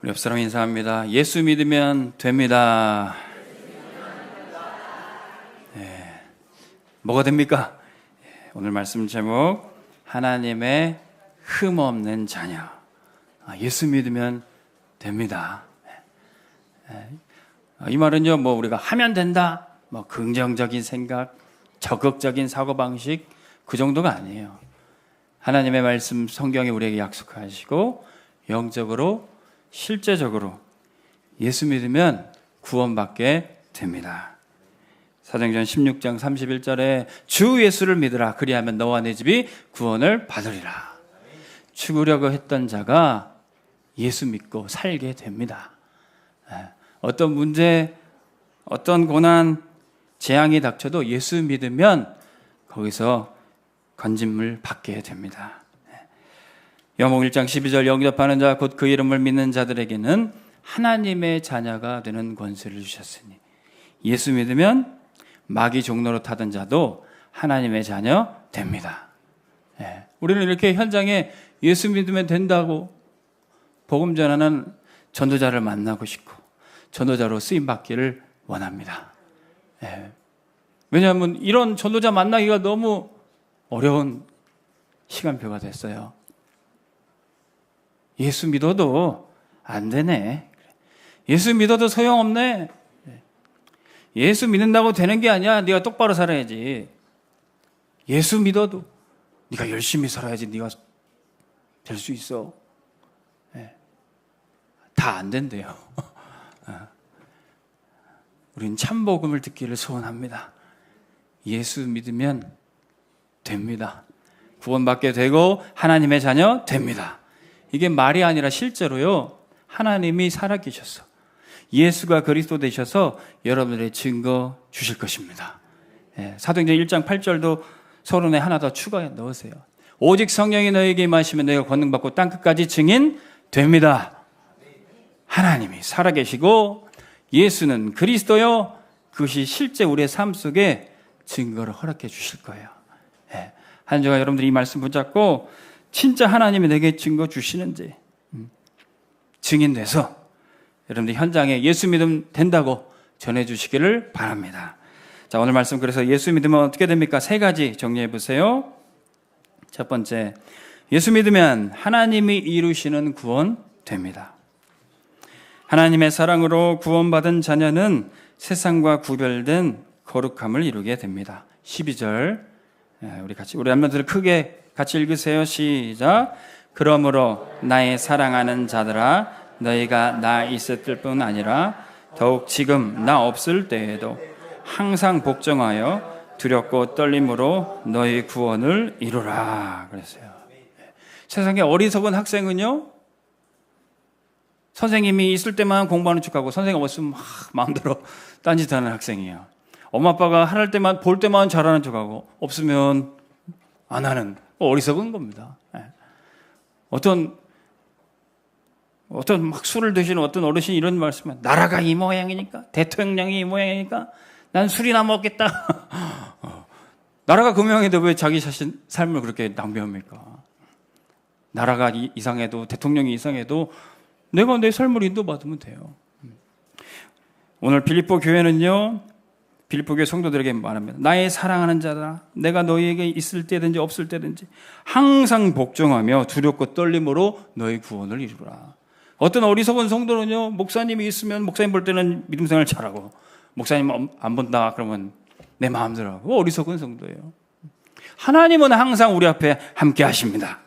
우리 옆 사람 인사합니다. 예수 믿으면 됩니다. 네. 뭐가 됩니까? 오늘 말씀 제목 하나님의 흠없는 자녀. 예수 믿으면 됩니다. 이 말은요, 우리가 하면 된다, 긍정적인 생각, 적극적인 사고방식, 그 정도가 아니에요. 하나님의 말씀 성경이 우리에게 약속하시고 영적으로 실제적으로 예수 믿으면 구원받게 됩니다. 사도행전 16장 31절에 주 예수를 믿으라, 그리하면 너와 내 집이 구원을 받으리라. 죽으려고 했던 자가 예수 믿고 살게 됩니다. 어떤 문제, 어떤 고난, 재앙이 닥쳐도 예수 믿으면 거기서 건짐을 받게 됩니다. 요한복음 1장 12절 영접하는 자 곧 그 이름을 믿는 자들에게는 하나님의 자녀가 되는 권세를 주셨으니 예수 믿으면 마귀 종로로 타던 자도 하나님의 자녀 됩니다. 우리는 이렇게 현장에 예수 믿으면 된다고 복음 전하는 전도자를 만나고 싶고 전도자로 쓰임받기를 원합니다. 왜냐하면 이런 전도자 만나기가 너무 어려운 시간표가 됐어요. 예수 믿어도 안 되네. 예수 믿어도 소용없네. 예수 믿는다고 되는 게 아니야. 네가 똑바로 살아야지. 예수 믿어도 네가 열심히 살아야지 네가 될 수 있어. 다 안 된대요. 우린 참복음을 듣기를 소원합니다. 예수 믿으면 됩니다. 구원받게 되고 하나님의 자녀 됩니다. 이게 말이 아니라 실제로요, 하나님이 살아계셔서 예수가 그리스도 되셔서 여러분들의 증거 주실 것입니다. 사도행전 1장 8절도 서론에 하나 더 추가해 넣으세요. 오직 성령이 너에게 임하시면 너희가 권능받고 땅끝까지 증인 됩니다. 하나님이 살아계시고 예수는 그리스도요, 그것이 실제 우리의 삶 속에 증거를 허락해 주실 거예요. 한 주간 여러분들이 이 말씀 붙잡고 진짜 하나님이 내게 증거 주시는지 증인돼서 여러분들 현장에 예수 믿으면 된다고 전해주시기를 바랍니다. 자, 오늘 말씀 그래서 예수 믿으면 어떻게 됩니까? 세 가지 정리해 보세요. 첫 번째, 예수 믿으면 하나님이 이루시는 구원 됩니다. 하나님의 사랑으로 구원받은 자녀는 세상과 구별된 거룩함을 이루게 됩니다. 12절 우리 한번들 크게 같이 읽으세요. 시작. 그러므로 나의 사랑하는 자들아, 너희가 나 있을 뿐 아니라 더욱 지금 나 없을 때에도 항상 복종하여 두렵고 떨림으로 너희 구원을 이루라 그랬어요. 세상에 어리석은 학생은요, 선생님이 있을 때만 공부하는 척하고 선생님 없으면 막 마음대로 딴짓하는 학생이에요. 엄마 아빠가 할 때만 볼 때만 잘하는 척하고 없으면 안 하는 어리석은 겁니다. 어떤 막 술을 드시는 어떤 어르신이 이런 말씀을, 나라가 이 모양이니까, 대통령이 이 모양이니까 난 술이나 먹겠다. 나라가 그 모양인데 왜 자기 자신 삶을 그렇게 낭비합니까? 나라가 이상해도 대통령이 이상해도 내가 내 삶을 인도받으면 돼요. 오늘 빌립보 교회는요, 빌립보 교회 성도들에게 말합니다. 나의 사랑하는 자들아, 내가 너희에게 있을 때든지 없을 때든지 항상 복종하며 두렵고 떨림으로 너희 구원을 이루라. 어떤 어리석은 성도는요, 목사님이 있으면 목사님 볼 때는 믿음 생활 잘하고 목사님 안 본다 그러면 내 마음대로 하고 어리석은 성도예요. 하나님은 항상 우리 앞에 함께 하십니다.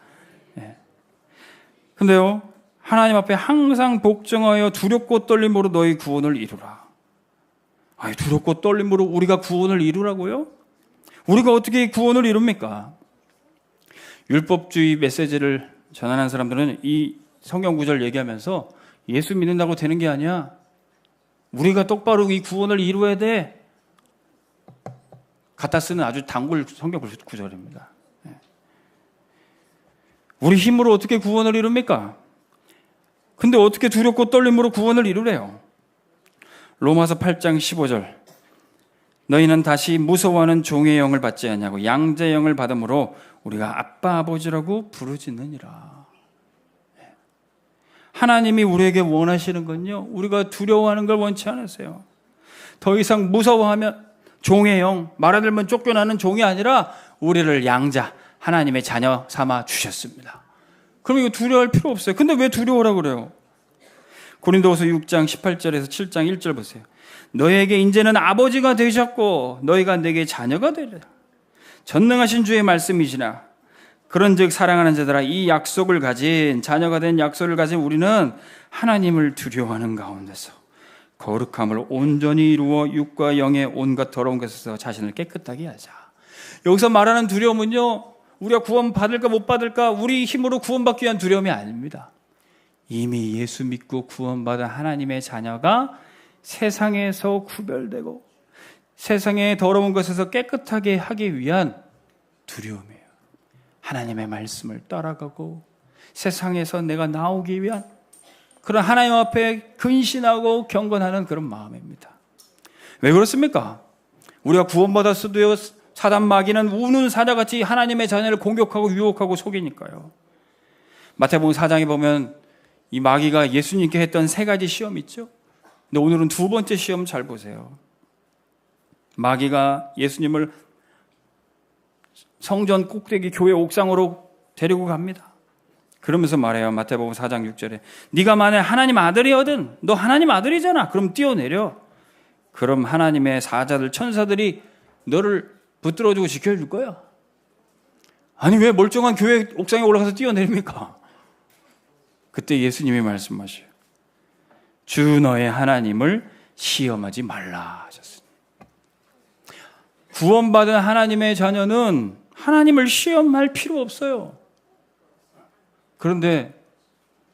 근데요, 하나님 앞에 항상 복종하여 두렵고 떨림으로 너희 구원을 이루라. 두렵고 떨림으로 우리가 구원을 이루라고요? 우리가 어떻게 구원을 이룹니까? 율법주의 메시지를 전하는 사람들은 이 성경 구절 얘기하면서 예수 믿는다고 되는 게 아니야. 우리가 똑바로 이 구원을 이루어야 돼. 갖다 쓰는 아주 단골 성경 구절입니다. 우리 힘으로 어떻게 구원을 이룹니까? 근데 어떻게 두렵고 떨림으로 구원을 이루래요? 로마서 8장 15절. 너희는 다시 무서워하는 종의 영을 받지 않냐고 양자의 영을 받음으로 우리가 아빠 아버지라고 부르짖느니라. 하나님이 우리에게 원하시는 건요, 우리가 두려워하는 걸 원치 않으세요. 더 이상 무서워하면 종의 영, 말아들면 쫓겨나는 종이 아니라 우리를 양자, 하나님의 자녀 삼아 주셨습니다. 그럼 이거 두려워할 필요 없어요. 근데 왜 두려워라 그래요? 고린도후서 6장 18절에서 7장 1절 보세요. 너에게 이제는 아버지가 되셨고 너희가 내게 자녀가 되리라. 전능하신 주의 말씀이시나 그런즉 사랑하는 자들아, 이 약속을 가진, 자녀가 된 약속을 가진 우리는 하나님을 두려워하는 가운데서 거룩함을 온전히 이루어 육과 영의 온갖 더러운 것에서 자신을 깨끗하게 하자. 여기서 말하는 두려움은요, 우리가 구원 받을까 못 받을까 우리 힘으로 구원받기 위한 두려움이 아닙니다. 이미 예수 믿고 구원받은 하나님의 자녀가 세상에서 구별되고 세상의 더러운 것에서 깨끗하게 하기 위한 두려움이에요. 하나님의 말씀을 따라가고 세상에서 내가 나오기 위한 그런 하나님 앞에 근신하고 경건하는 그런 마음입니다. 왜 그렇습니까? 우리가 구원받았어도요, 사단 마귀는 우는 사자같이 하나님의 자녀를 공격하고 유혹하고 속이니까요. 마태복음 4장에 보면 이 마귀가 예수님께 했던 3가지 시험 있죠. 근데 오늘은 2번째 시험 잘 보세요. 마귀가 예수님을 성전 꼭대기 교회 옥상으로 데리고 갑니다. 그러면서 말해요. 마태복음 4장 6절에 네가 만약 하나님 아들이거든, 너 하나님 아들이잖아, 그럼 뛰어내려. 그럼 하나님의 사자들, 천사들이 너를 붙들어주고 지켜줄 거야. 아니 왜 멀쩡한 교회 옥상에 올라가서 뛰어내립니까? 그때 예수님이 말씀하셔요. 주 너의 하나님을 시험하지 말라 하셨습니다. 구원받은 하나님의 자녀는 하나님을 시험할 필요 없어요. 그런데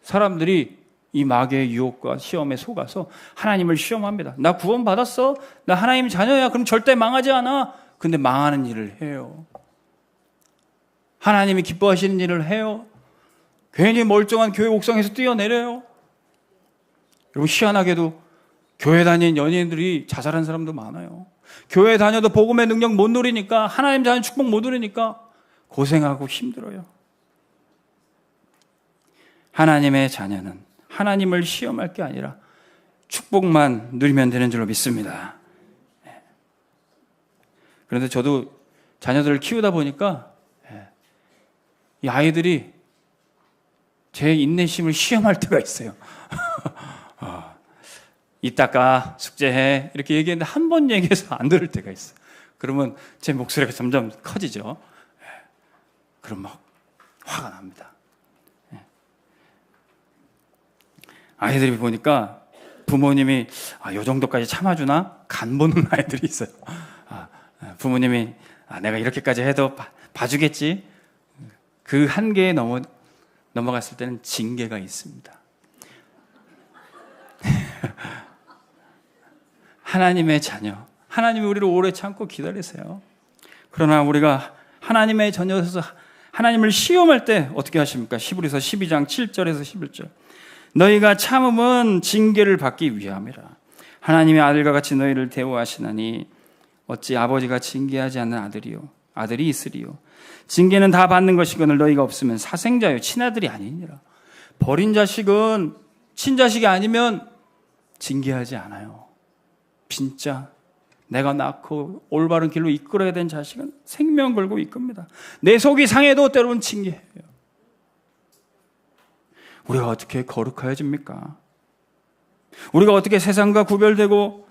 사람들이 이 마귀의 유혹과 시험에 속아서 하나님을 시험합니다. 나 구원받았어, 나 하나님 자녀야, 그럼 절대 망하지 않아. 근데 망하는 일을 해요. 하나님이 기뻐하시는 일을 해요. 괜히 멀쩡한 교회 옥상에서 뛰어내려요. 여러분, 희한하게도 교회 다닌 연예인들이 자살한 사람도 많아요. 교회 다녀도 복음의 능력 못 누리니까, 하나님 자녀 축복 못 누리니까 고생하고 힘들어요. 하나님의 자녀는 하나님을 시험할 게 아니라 축복만 누리면 되는 줄로 믿습니다. 그런데 저도 자녀들을 키우다 보니까 이 아이들이 제 인내심을 시험할 때가 있어요. 이따가 숙제해 이렇게 얘기했는데 한 번 얘기해서 안 들을 때가 있어요. 그러면 제 목소리가 점점 커지죠. 그럼 막 화가 납니다. 아이들이 보니까 부모님이 요 정도까지 참아주나? 간 보는 아이들이 있어요. 부모님이 내가 이렇게까지 해도 봐주겠지. 그 한계에 넘어갔을 때는 징계가 있습니다. 하나님의 자녀, 하나님이 우리를 오래 참고 기다리세요. 그러나 우리가 하나님의 자녀여서 하나님을 시험할 때 어떻게 하십니까? 히브리서 12장 7절에서 11절. 너희가 참음은 징계를 받기 위함이라. 하나님의 아들과 같이 너희를 대우하시나니 어찌 아버지가 징계하지 않는 아들이 있으리요. 징계는 다 받는 것이거늘 너희가 없으면 사생자요 친아들이 아니니라. 버린 자식은 친자식이 아니면 징계하지 않아요. 진짜 내가 낳고 올바른 길로 이끌어야 된 자식은 생명 걸고 이끕니다. 내 속이 상해도 때로는 징계해요. 우리가 어떻게 거룩해집니까? 우리가 어떻게 세상과 구별되고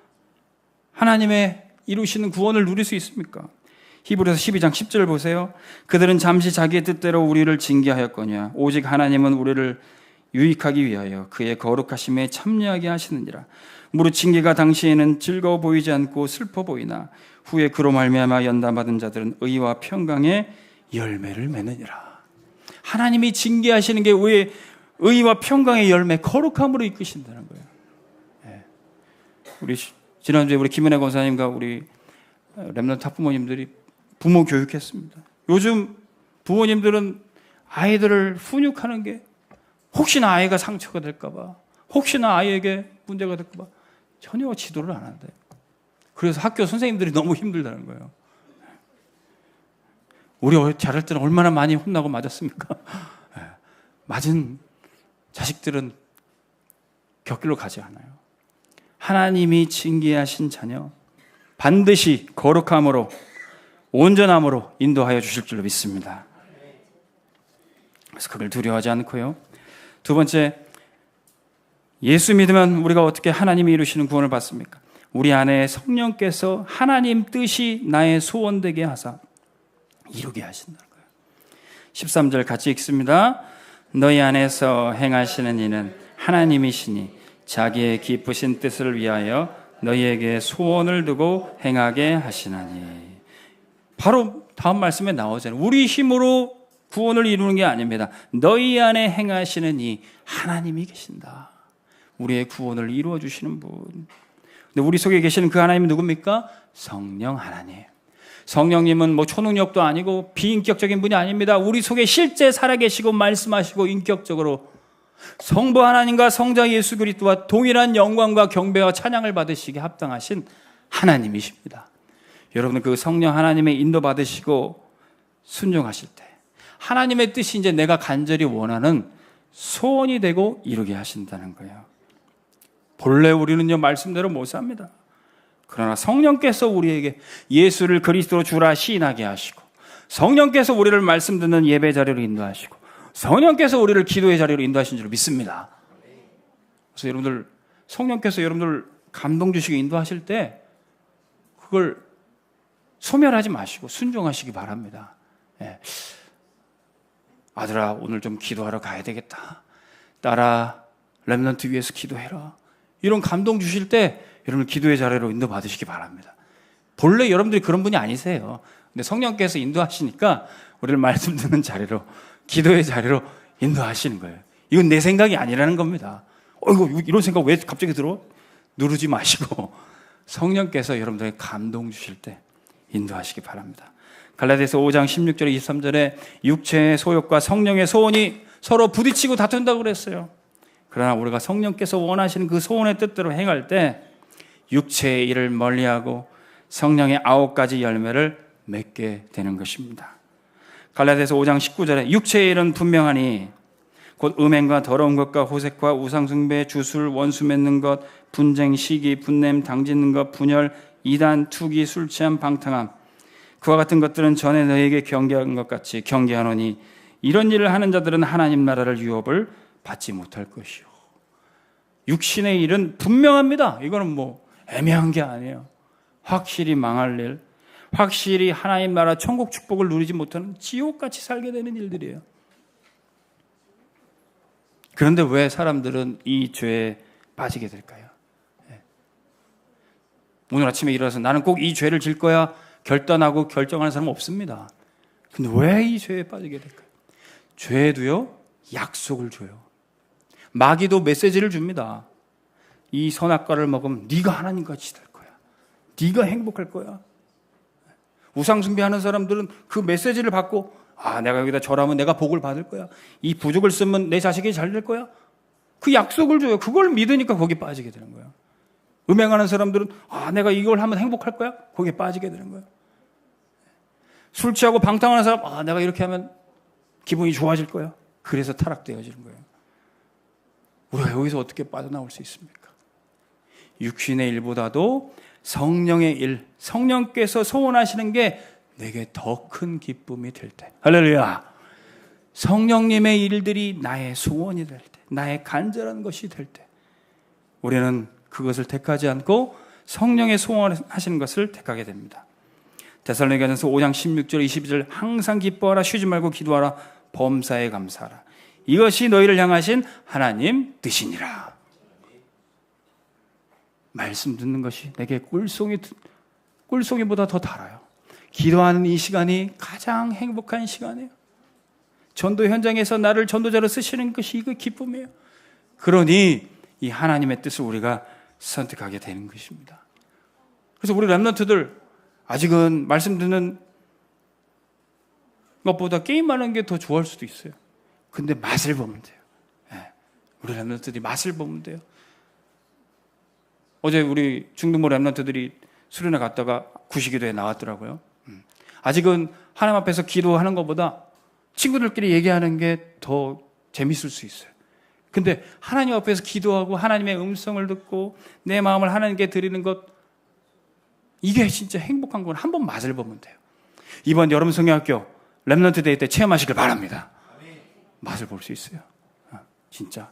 하나님의 이루시는 구원을 누릴 수 있습니까? 히브리서 12장 10절 보세요. 그들은 잠시 자기의 뜻대로 우리를 징계하였거니와 오직 하나님은 우리를 유익하기 위하여 그의 거룩하심에 참여하게 하시느니라. 무릇 징계가 당시에는 즐거워 보이지 않고 슬퍼 보이나 후에 그로 말미암아 연단받은 자들은 의와 평강의 열매를 맺느니라. 하나님이 징계하시는 게 왜 의와 평강의 열매, 거룩함으로 이끄신다는 거예요. 우리 지난주에 우리 김은혜 권사님과 우리 렘넌트 학부모님들이 부모 교육했습니다. 요즘 부모님들은 아이들을 훈육하는 게 혹시나 아이가 상처가 될까 봐, 혹시나 아이에게 문제가 될까 봐 전혀 지도를 안 한대요. 그래서 학교 선생님들이 너무 힘들다는 거예요. 우리 자랄 때는 얼마나 많이 혼나고 맞았습니까? 맞은 자식들은 곁길로 가지 않아요. 하나님이 징계하신 자녀 반드시 거룩함으로 온전함으로 인도하여 주실 줄로 믿습니다. 그래서 그걸 두려워하지 않고요. 두 번째, 예수 믿으면 우리가 어떻게 하나님이 이루시는 구원을 받습니까? 우리 안에 성령께서 하나님 뜻이 나의 소원되게 하사 이루게 하신다는 거예요. 13절 같이 읽습니다. 너희 안에서 행하시는 이는 하나님이시니 자기의 기쁘신 뜻을 위하여 너희에게 소원을 두고 행하게 하시나니. 바로 다음 말씀에 나오잖아요. 우리 힘으로 구원을 이루는 게 아닙니다. 너희 안에 행하시는 이 하나님이 계신다. 우리의 구원을 이루어 주시는 분. 근데 우리 속에 계시는 그 하나님은 누굽니까? 성령 하나님. 성령님은 뭐 초능력도 아니고 비인격적인 분이 아닙니다. 우리 속에 실제 살아계시고 말씀하시고 인격적으로 성부 하나님과 성자 예수 그리스도와 동일한 영광과 경배와 찬양을 받으시기에 합당하신 하나님이십니다. 여러분 그 성령 하나님의 인도 받으시고 순종하실 때 하나님의 뜻이 이제 내가 간절히 원하는 소원이 되고 이루게 하신다는 거예요. 본래 우리는요 말씀대로 못 삽니다. 그러나 성령께서 우리에게 예수를 그리스도로 주라 시인하게 하시고 성령께서 우리를 말씀 듣는 예배 자리로 인도하시고 성령께서 우리를 기도의 자리로 인도하신 줄 믿습니다. 그래서 여러분들 성령께서 여러분들 감동 주시고 인도하실 때 그걸 소멸하지 마시고 순종하시기 바랍니다. 예. 아들아 오늘 좀 기도하러 가야 되겠다. 딸아 렘넌트 위해서 기도해라. 이런 감동 주실 때 여러분 기도의 자리로 인도받으시기 바랍니다. 본래 여러분들이 그런 분이 아니세요. 근데 성령께서 인도하시니까 우리를 말씀 듣는 자리로 기도의 자리로 인도하시는 거예요. 이건 내 생각이 아니라는 겁니다. 어이구 이런 생각 왜 갑자기 들어? 누르지 마시고 성령께서 여러분들에게 감동 주실 때 인도하시기 바랍니다. 갈라디아서 5장 16절 23절에 육체의 소욕과 성령의 소원이 서로 부딪히고 다툰다고 그랬어요. 그러나 우리가 성령께서 원하시는 그 소원의 뜻대로 행할 때 육체의 일을 멀리하고 성령의 9가지 열매를 맺게 되는 것입니다. 갈라디아서 5장 19절에 육체의 일은 분명하니 곧 음행과 더러운 것과 호색과 우상숭배, 주술, 원수 맺는 것, 분쟁, 시기, 분냄, 당짓는 것, 분열, 이단, 투기, 술 취함, 방탕함 그와 같은 것들은 전에 너희에게 경계한 것 같이 경계하노니 이런 일을 하는 자들은 하나님 나라를 유업을 받지 못할 것이요. 육신의 일은 분명합니다. 이거는 뭐 애매한 게 아니에요. 확실히 망할 일, 확실히 하나님 나라 천국 축복을 누리지 못하는 지옥같이 살게 되는 일들이에요. 그런데 왜 사람들은 이 죄에 빠지게 될까요? 오늘 아침에 일어나서 나는 꼭 이 죄를 질 거야 결단하고 결정하는 사람은 없습니다. 근데 왜 이 죄에 빠지게 될까요? 죄도요 약속을 줘요. 마귀도 메시지를 줍니다. 이 선악과를 먹으면 네가 하나님같이 될 거야. 네가 행복할 거야. 우상숭배하는 사람들은 그 메시지를 받고 내가 여기다 절하면 내가 복을 받을 거야. 이 부족을 쓰면 내 자식이 잘 될 거야. 그 약속을 줘요. 그걸 믿으니까 거기 빠지게 되는 거예요. 음행하는 사람들은 내가 이걸 하면 행복할 거야. 거기에 빠지게 되는 거예요. 술 취하고 방탕하는 사람 내가 이렇게 하면 기분이 좋아질 거야. 그래서 타락되어지는 거예요. 우리가 여기서 어떻게 빠져나올 수 있습니까? 육신의 일보다도 성령의 일, 성령께서 소원하시는 게 내게 더 큰 기쁨이 될 때, 할렐루야. 성령님의 일들이 나의 소원이 될 때, 나의 간절한 것이 될 때 우리는 그것을 택하지 않고 성령의 소원하시는 것을 택하게 됩니다. 데살로니가전서 5장 16절 22절 항상 기뻐하라 쉬지 말고 기도하라 범사에 감사하라 이것이 너희를 향하신 하나님 뜻이니라. 말씀 듣는 것이 내게 꿀송이보다 더 달아요. 기도하는 이 시간이 가장 행복한 시간이에요. 전도 현장에서 나를 전도자로 쓰시는 것이 이거 기쁨이에요. 그러니 이 하나님의 뜻을 우리가 선택하게 되는 것입니다. 그래서 우리 렘넌트들 아직은 말씀 듣는 것보다 게임하는 게 더 좋아할 수도 있어요. 근데 맛을 보면 돼요. 우리 렘넌트들이 맛을 보면 돼요. 어제 우리 중등부 렘넌트들이 수련회 갔다가 구시기도에 나왔더라고요. 아직은 하나님 앞에서 기도하는 것보다 친구들끼리 얘기하는 게 더 재밌을 수 있어요. 근데 하나님 앞에서 기도하고 하나님의 음성을 듣고 내 마음을 하나님께 드리는 것, 이게 진짜 행복한 건 한 번 맛을 보면 돼요. 이번 여름 성경학교 렘넌트 데이 때 체험하시길 바랍니다. 맛을 볼 수 있어요. 진짜.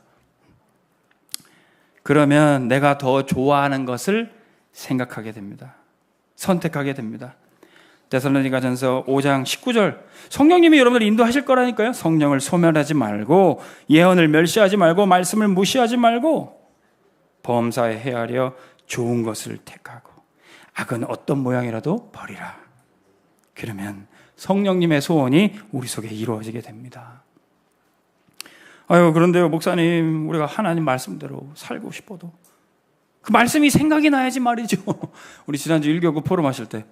그러면 내가 더 좋아하는 것을 생각하게 됩니다. 선택하게 됩니다. 데살로니가전서 5장 19절, 성령님이 여러분을 인도하실 거라니까요. 성령을 소멸하지 말고, 예언을 멸시하지 말고, 말씀을 무시하지 말고, 범사에 헤아려 좋은 것을 택하고 악은 어떤 모양이라도 버리라. 그러면 성령님의 소원이 우리 속에 이루어지게 됩니다. 그런데요, 목사님, 우리가 하나님 말씀대로 살고 싶어도 그 말씀이 생각이 나야지 말이죠. 우리 지난주 1교구 포럼 하실 때,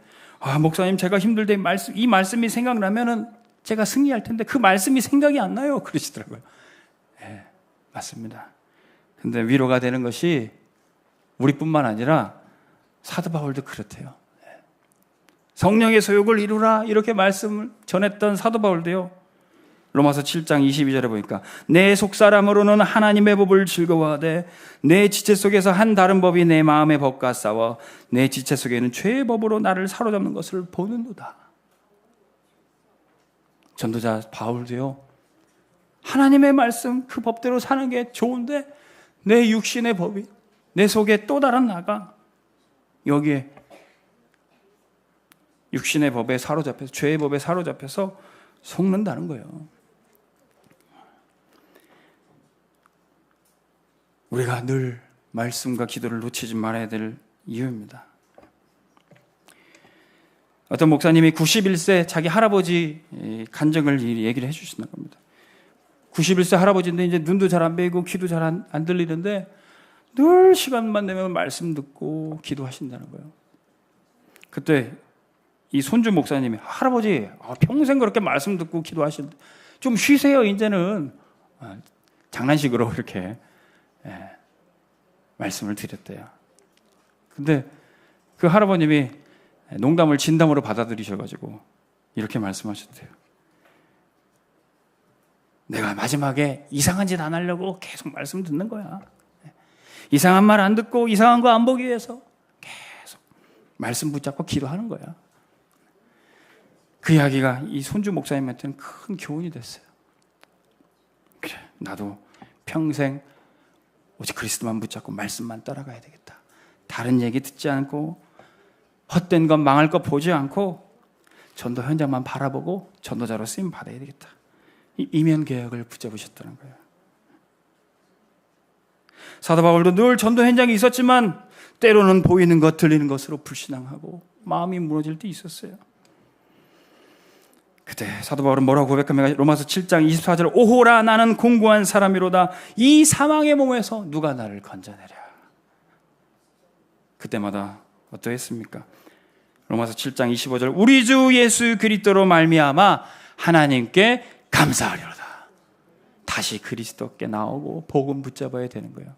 목사님, 제가 힘들 때 이 말씀이 생각나면은 제가 승리할 텐데 그 말씀이 생각이 안 나요. 그러시더라고요. 네, 맞습니다. 근데 위로가 되는 것이 우리뿐만 아니라 사도 바울도 그렇대요. 성령의 소욕을 이루라, 이렇게 말씀을 전했던 사도 바울도요, 로마서 7장 22절에 보니까 내 속사람으로는 하나님의 법을 즐거워하되 내 지체 속에서 한 다른 법이 내 마음의 법과 싸워 내 지체 속에는 죄의 법으로 나를 사로잡는 것을 보는도다. 전도자 바울도요, 하나님의 말씀, 그 법대로 사는 게 좋은데 내 육신의 법이 내 속에 또 다른 나가 여기에 육신의 법에 사로잡혀서, 죄의 법에 사로잡혀서 속는다는 거예요. 우리가 늘 말씀과 기도를 놓치지 말아야 될 이유입니다. 어떤 목사님이 91세 자기 할아버지 간증을 얘기를 해주신다는 겁니다. 91세 할아버지인데 이제 눈도 잘 안 베이고 귀도 잘 안 들리는데 늘 시간만 되면 말씀 듣고 기도하신다는 거예요. 그때 이 손주 목사님이, 할아버지, 평생 그렇게 말씀 듣고 기도하시는데 좀 쉬세요, 이제는. 장난식으로 이렇게 말씀을 드렸대요. 근데 그 할아버님이 농담을 진담으로 받아들이셔가지고 이렇게 말씀하셨대요. 내가 마지막에 이상한 짓 안 하려고 계속 말씀 듣는 거야. 이상한 말 안 듣고 이상한 거 안 보기 위해서 계속 말씀 붙잡고 기도하는 거야. 그 이야기가 이 손주 목사님한테는 큰 교훈이 됐어요. 그래, 나도 평생 오직 그리스도만 붙잡고 말씀만 따라가야 되겠다. 다른 얘기 듣지 않고 헛된 것, 망할 것 보지 않고 전도 현장만 바라보고 전도자로 쓰임 받아야 되겠다. 이 이면 계약을 붙잡으셨다는 거예요. 사도 바울도 늘 전도 현장에 있었지만 때로는 보이는 것, 들리는 것으로 불신앙하고 마음이 무너질 때 있었어요. 그때 사도 바울은 뭐라고 고백합니까? 로마서 7장 24절, 오호라, 나는 공고한 사람이로다. 이 사망의 몸에서 누가 나를 건져내랴. 그때마다 어떠했습니까? 로마서 7장 25절, 우리 주 예수 그리스도로 말미암아 하나님께 감사하리로다. 다시 그리스도께 나오고 복음 붙잡아야 되는 거예요.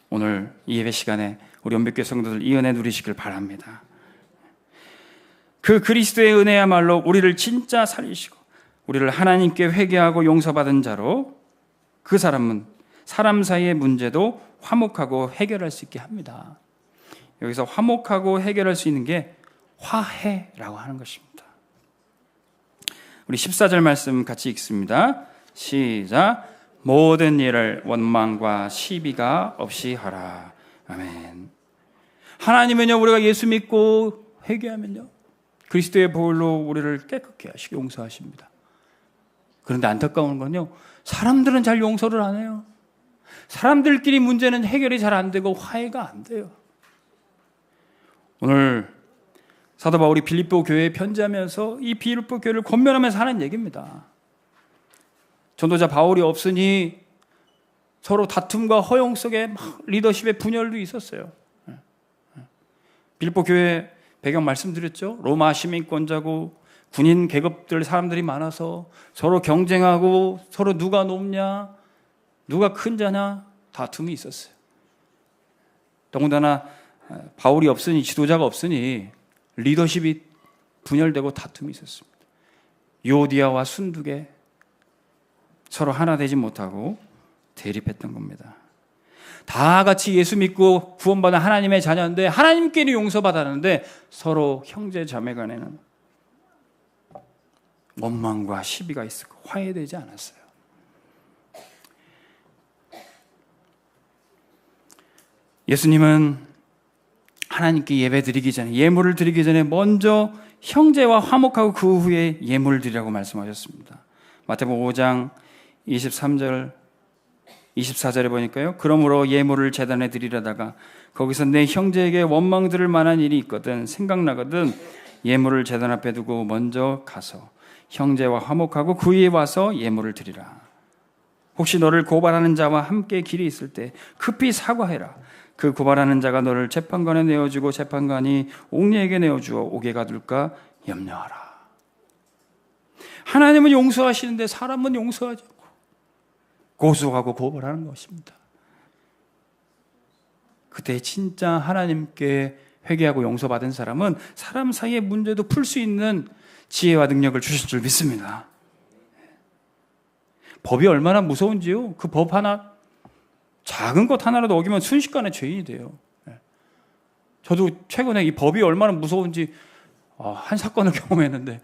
오늘 이 예배 시간에 우리 온백교회 성도들 이 은혜 누리시길 바랍니다. 그 그리스도의 은혜야말로 우리를 진짜 살리시고 우리를 하나님께 회개하고 용서받은 자로, 그 사람은 사람 사이의 문제도 화목하고 해결할 수 있게 합니다. 여기서 화목하고 해결할 수 있는 게 화해라고 하는 것입니다. 우리 14절 말씀 같이 읽습니다. 시작. 모든 일을 원망과 시비가 없이 하라. 아멘. 하나님은요, 우리가 예수 믿고 회개하면요, 그리스도의 보혈로 우리를 깨끗게 하시고 용서하십니다. 그런데 안타까운 건요, 사람들은 잘 용서를 안 해요. 사람들끼리 문제는 해결이 잘 안 되고 화해가 안 돼요. 오늘 사도 바울이 빌립보 교회에 편지하면서 이 빌립보 교회를 권면하면서 하는 얘기입니다. 전도자 바울이 없으니 서로 다툼과 허용 속에 막 리더십의 분열도 있었어요. 빌립보 교회 배경 말씀드렸죠. 로마 시민권자고 군인 계급들 사람들이 많아서 서로 경쟁하고 서로 누가 높냐, 누가 큰 자냐 다툼이 있었어요. 더군다나 바울이 없으니, 지도자가 없으니 리더십이 분열되고 다툼이 있었습니다. 유오디아와 순두계, 서로 하나 되지 못하고 대립했던 겁니다. 다 같이 예수 믿고 구원받은 하나님의 자녀인데 하나님께는 용서받았는데 서로 형제 자매 간에는 원망과 시비가 있었고 화해되지 않았어요. 예수님은 하나님께 예배 드리기 전에, 예물을 드리기 전에 먼저 형제와 화목하고 그 후에 예물을 드리라고 말씀하셨습니다. 마태복음 5장 23절 24절에 보니까요, 그러므로 예물을 제단에 드리려다가 거기서 내 형제에게 원망 들을 만한 일이 있거든 생각나거든 예물을 제단 앞에 두고 먼저 가서 형제와 화목하고 그 위에 와서 예물을 드리라. 혹시 너를 고발하는 자와 함께 길이 있을 때 급히 사과해라. 그 고발하는 자가 너를 재판관에 내어주고 재판관이 옥리에게 내어주어 옥에 가둘까 염려하라. 하나님은 용서하시는데 사람은 용서하지 않고 고소하고 고발하는 것입니다. 그때 진짜 하나님께 회개하고 용서받은 사람은 사람 사이의 문제도 풀 수 있는 지혜와 능력을 주실 줄 믿습니다. 법이 얼마나 무서운지요. 그 법 하나, 작은 것 하나라도 어기면 순식간에 죄인이 돼요. 저도 최근에 이 법이 얼마나 무서운지 한 사건을 경험했는데,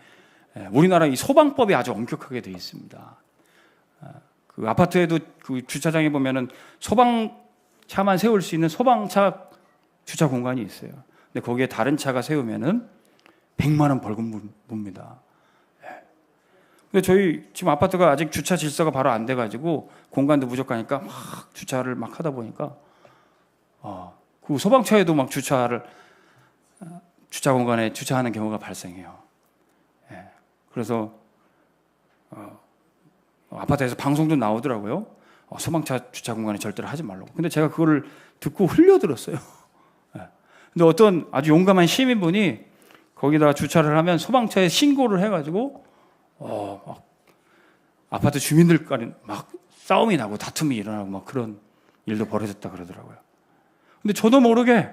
우리나라 이 소방법이 아주 엄격하게 되어 있습니다. 그 아파트에도 그 주차장에 보면은 소방차만 세울 수 있는 소방차 주차 공간이 있어요. 근데 거기에 다른 차가 세우면은 100만 원 벌금 묻습니다. 근데 저희 지금 아파트가 아직 주차 질서가 바로 안 돼가지고 공간도 부족하니까 막 주차를 막 하다 보니까 그 소방차에도 막 주차 공간에 주차하는 경우가 발생해요. 그래서 아파트에서 방송도 나오더라고요. 소방차 주차 공간에 절대로 하지 말라고. 근데 제가 그거를 듣고 흘려들었어요. 근데 어떤 아주 용감한 시민분이 거기다 주차를 하면 소방차에 신고를 해가지고 막 아파트 주민들과는 막 싸움이 나고 다툼이 일어나고 막 그런 일도 벌어졌다 그러더라고요. 근데 저도 모르게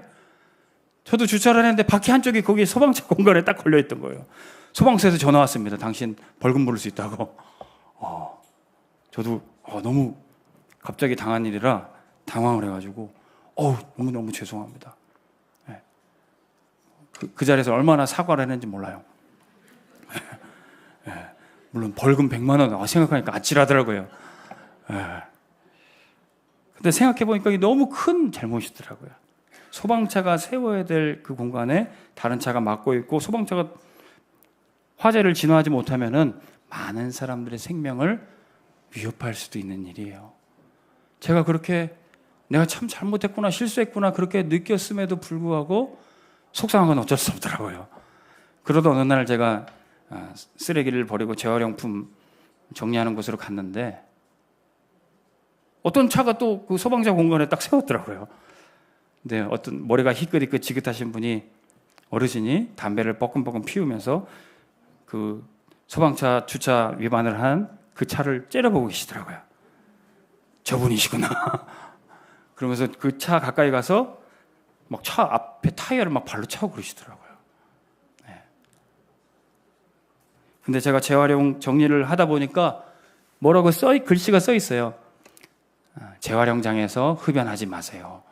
저도 주차를 했는데 바퀴 한쪽이 거기 소방차 공간에 딱 걸려있던 거예요. 소방서에서 전화 왔습니다. 당신 벌금 물을 수 있다고. 저도 너무 갑자기 당한 일이라 당황을 해가지고 너무너무 죄송합니다. 그 자리에서 얼마나 사과를 했는지 몰라요. 물론 벌금 100만 원 생각하니까 아찔하더라고요. 근데 생각해보니까 이게 너무 큰 잘못이더라고요. 소방차가 세워야 될 그 공간에 다른 차가 막고 있고 소방차가 화재를 진화하지 못하면은 많은 사람들의 생명을 위협할 수도 있는 일이에요. 제가 그렇게 내가 참 잘못했구나, 실수했구나 그렇게 느꼈음에도 불구하고 속상한 건 어쩔 수 없더라고요. 그러다 어느 날 제가 쓰레기를 버리고 재활용품 정리하는 곳으로 갔는데 어떤 차가 또 그 소방차 공간에 딱 세웠더라고요. 근데 어떤 머리가 희끗희끗 지긋하신 분이 어르신이 담배를 뻐끔뻐끔 피우면서 그 소방차 주차 위반을 한 그 차를 째려보고 계시더라고요. 저분이시구나. 그러면서 그 차 가까이 가서 막 차 앞에 타이어를 막 발로 차고 그러시더라고요. 근데 제가 재활용 정리를 하다 보니까 뭐라고 글씨가 써 있어요. 재활용장에서 흡연하지 마세요.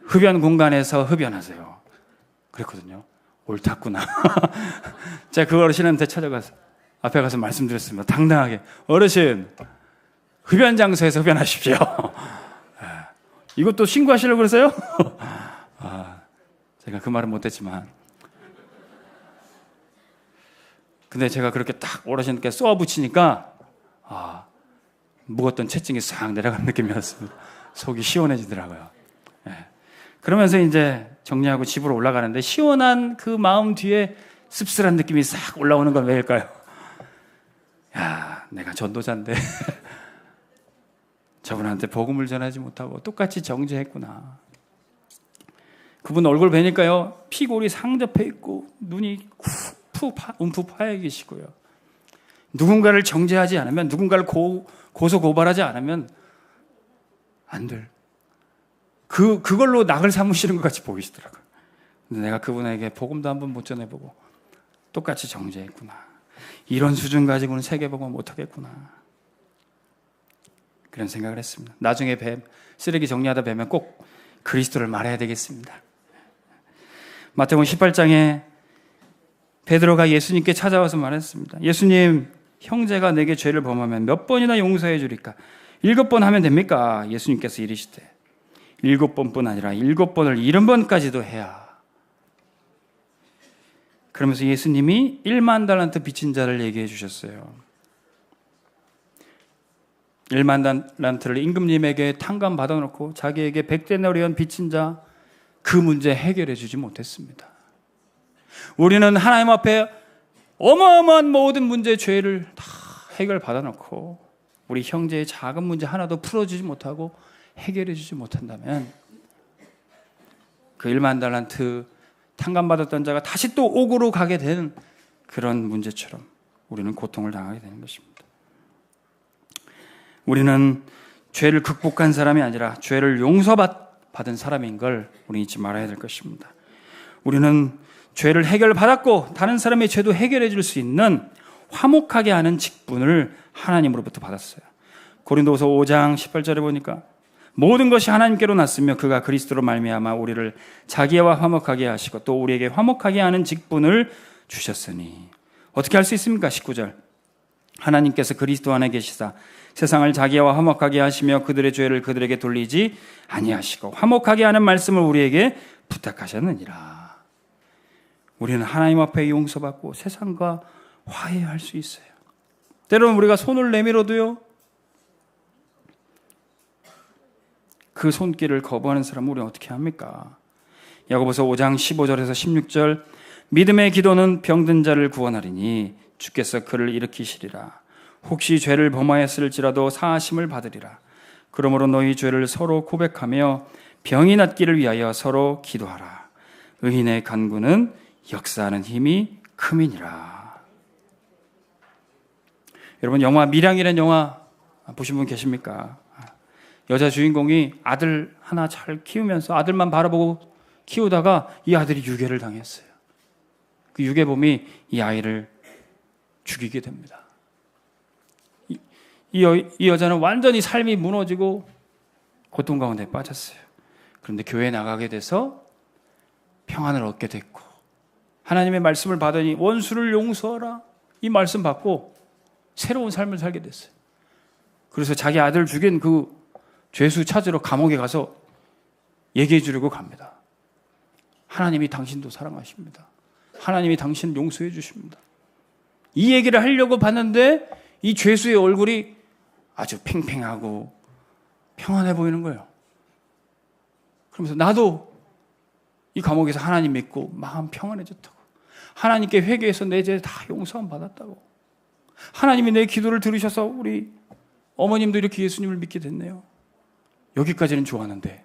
흡연 공간에서 흡연하세요. 그랬거든요. 옳았구나. 제가 그 어르신한테 찾아가서 앞에 가서 말씀드렸습니다. 당당하게 어르신 흡연 장소에서 흡연하십시오. 이것도 신고하시려고 그러세요? 제가 그 말은 못했지만 근데 제가 그렇게 딱 어르신께 쏘아붙이니까 묵었던 채증이 싹 내려가는 느낌이었습니다. 속이 시원해지더라고요. 그러면서 이제 정리하고 집으로 올라가는데 시원한 그 마음 뒤에 씁쓸한 느낌이 싹 올라오는 건 왜일까요? 야, 내가 전도자인데 저분한테 복음을 전하지 못하고 똑같이 정죄했구나. 그분 얼굴 뵈니까요 피골이 상접해 있고 눈이 움푹 파여 계시고요. 누군가를 정죄하지 않으면 누군가를 고소 고발하지 않으면 안 될 그걸로 낙을 삼으시는 것 같이 보이시더라고요. 근데 내가 그분에게 복음도 한번 못 전해보고 똑같이 정죄했구나. 이런 수준 가지고는 세계복음 못하겠구나. 그런 생각을 했습니다. 나중에 쓰레기 정리하다 뵈면 꼭 그리스도를 말해야 되겠습니다. 마태복음 18장에 베드로가 예수님께 찾아와서 말했습니다. 예수님, 형제가 내게 죄를 범하면 몇 번이나 용서해 주리까? 7번 하면 됩니까? 예수님께서 이르시되 7번뿐 아니라 7번을 70번까지도 해야. 그러면서 예수님이 1만 달란트 빚진 자를 얘기해 주셨어요. 1만 달란트를 임금님에게 탕감 받아놓고 자기에게 100데나리온 빚진 자, 그 문제 해결해 주지 못했습니다. 우리는 하나님 앞에 어마어마한 모든 문제, 죄를 다 해결 받아놓고 우리 형제의 작은 문제 하나도 풀어주지 못하고 해결해 주지 못한다면 그 1만 달란트 탕감받았던 자가 다시 또 옥으로 가게 되는 그런 문제처럼 우리는 고통을 당하게 되는 것입니다. 우리는 죄를 극복한 사람이 아니라 죄를 용서받은 사람인 걸 우리 잊지 말아야 될 것입니다. 우리는 죄를 해결받았고 다른 사람의 죄도 해결해 줄 수 있는 화목하게 하는 직분을 하나님으로부터 받았어요. 고린도후서 5장 18절에 보니까 모든 것이 하나님께로 났으며 그가 그리스도로 말미암아 우리를 자기와 화목하게 하시고 또 우리에게 화목하게 하는 직분을 주셨으니. 어떻게 할 수 있습니까? 19절 하나님께서 그리스도 안에 계시사 세상을 자기와 화목하게 하시며 그들의 죄를 그들에게 돌리지 아니하시고 화목하게 하는 말씀을 우리에게 부탁하셨느니라. 우리는 하나님 앞에 용서받고 세상과 화해할 수 있어요. 때로는 우리가 손을 내밀어도요, 그 손길을 거부하는 사람은 우리는 어떻게 합니까? 야고보서 5장 15절에서 16절 믿음의 기도는 병든 자를 구원하리니 주께서 그를 일으키시리라. 혹시 죄를 범하였을지라도 사하심을 받으리라. 그러므로 너희 죄를 서로 고백하며 병이 낫기를 위하여 서로 기도하라. 의인의 간구는 역사하는 힘이 큼이니라. 여러분, 영화 밀양이라는 영화 보신 분 계십니까? 여자 주인공이 아들 하나 잘 키우면서 아들만 바라보고 키우다가 이 아들이 유괴를 당했어요. 그 유괴범이 이 아이를 죽이게 됩니다. 이 여자는 완전히 삶이 무너지고 고통 가운데 빠졌어요. 그런데 교회에 나가게 돼서 평안을 얻게 됐고 하나님의 말씀을 받으니 원수를 용서하라, 이 말씀 받고 새로운 삶을 살게 됐어요. 그래서 자기 아들 죽인 그 죄수 찾으러 감옥에 가서 얘기해 주려고 갑니다. 하나님이 당신도 사랑하십니다. 하나님이 당신 용서해 주십니다. 이 얘기를 하려고 봤는데 이 죄수의 얼굴이 아주 팽팽하고 평안해 보이는 거예요. 그러면서 나도 이 감옥에서 하나님 믿고 마음 평안해졌다고, 하나님께 회개해서 내 죄 다 용서함 받았다고, 하나님이 내 기도를 들으셔서 우리 어머님도 이렇게 예수님을 믿게 됐네요. 여기까지는 좋았는데